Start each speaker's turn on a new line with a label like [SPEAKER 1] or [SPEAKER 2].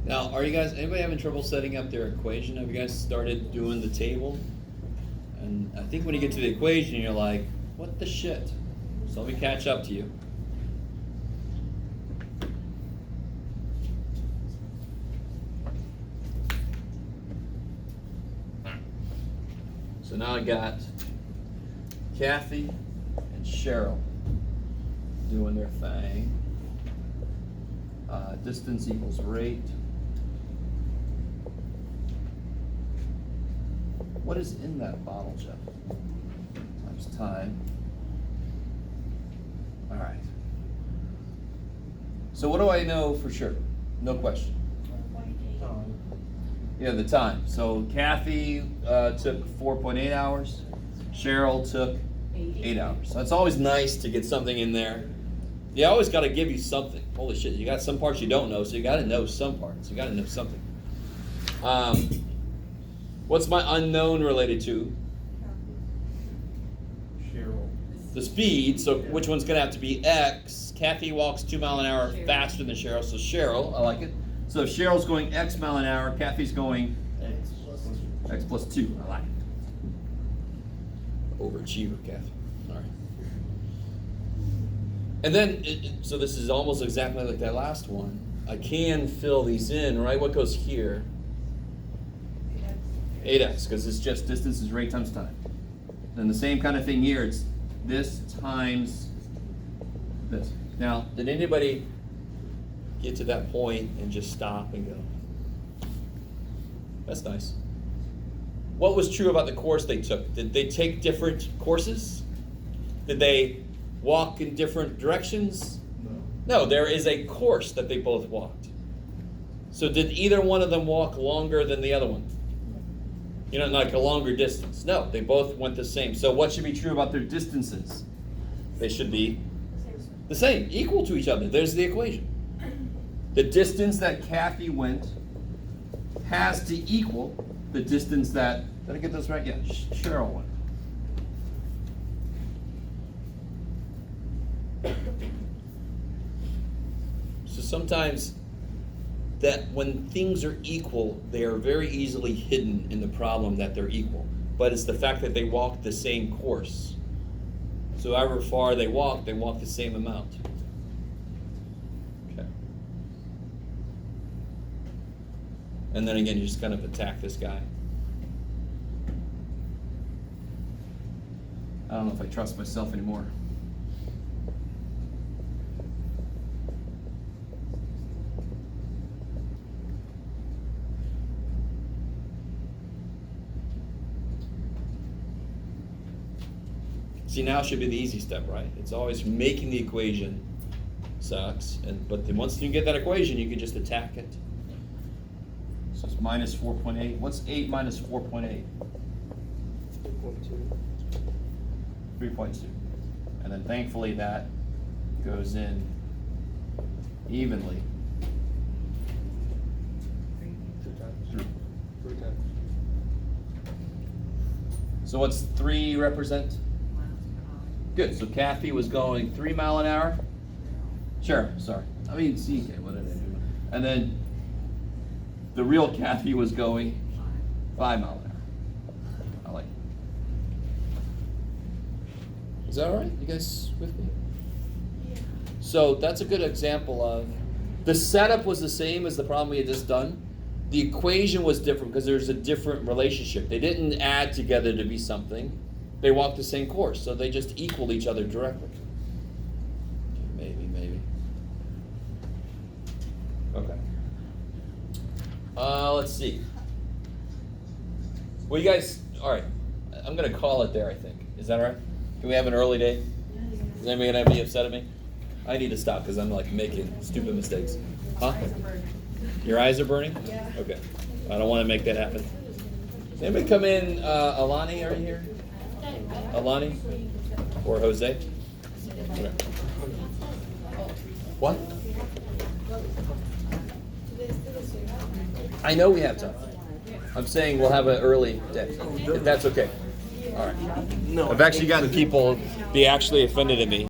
[SPEAKER 1] Now, anybody having trouble setting up their equation? Have you guys started doing the table? And I think when you get to the equation, you're like, what the shit? So let me catch up to you. So now I got Kathy and Cheryl doing their thing. Distance equals rate. What is in that bottle, Jeff? Times time. All right. So what do I know for sure? No question. Yeah, the time. So Kathy took 4.8 hours. Cheryl took 8 hours. So it's always nice to get something in there. You always got to give you something. Holy shit, you got some parts you don't know, so you got to know some parts. You got to know something. What's my unknown related to?
[SPEAKER 2] Cheryl.
[SPEAKER 1] The speed. So which one's going to have to be X? Kathy walks 2 miles an hour faster than Cheryl, so Cheryl, I like it. So if Cheryl's going X mile an hour, Kathy's going X plus 2. I like it. Overachiever, Kathy. All right. And then, so this is almost exactly like that last one. I can fill these in, right? What goes here? 8x, because it's just distance is rate times time. Then the same kind of thing here. It's this times this. Now, did anybody get to that point and just stop and go, that's nice? What was true about the course they took? Did they take different courses? Did they walk in different directions? No, there is a course that they both walked. So did either one of them walk longer than the other one? You know, like a longer distance. No, they both went the same. So what should be true about their distances? They should be the same, equal to each other. There's the equation. The distance that Kathy went has to equal the distance that, did I get this right? Yeah, Cheryl went. So sometimes that when things are equal, they are very easily hidden in the problem that they're equal. But it's the fact that they walk the same course. So however far they walk the same amount. Okay. And then again, you just kind of attack this guy. I don't know if I trust myself anymore. See, now should be the easy step, right? It's always making the equation sucks, but then once you get that equation, you can just attack it. So it's minus 4.8. What's 8 minus 4.8? 3.2. And then thankfully that goes in evenly.
[SPEAKER 2] 3 times.
[SPEAKER 1] So what's 3 represent? Good. So Kathy was going 3 miles an hour. Sure. Sorry. I mean, CK. What did I do? And then the real Kathy was going 5 miles an hour. I like it. Is that all right? You guys with me? So that's a good example of the setup was the same as the problem we had just done. The equation was different because there's a different relationship. They didn't add together to be something. They walked the same course, so they just equaled each other directly. Maybe. Okay. Let's see. Well, you guys, all right. I'm going to call it there, I think. Is that all right? Can we have an early day? Is anybody going to be upset at me? I need to stop because I'm like making stupid mistakes. Huh? Your eyes are burning?
[SPEAKER 3] Yeah.
[SPEAKER 1] Okay. I don't want to make that happen. Does anybody come in? Alani, are you here? Alani? Or Jose? Okay. What? I know we have time. I'm saying we'll have an early day, if that's okay. All right.
[SPEAKER 2] No.
[SPEAKER 1] I've actually gotten people be actually offended at me.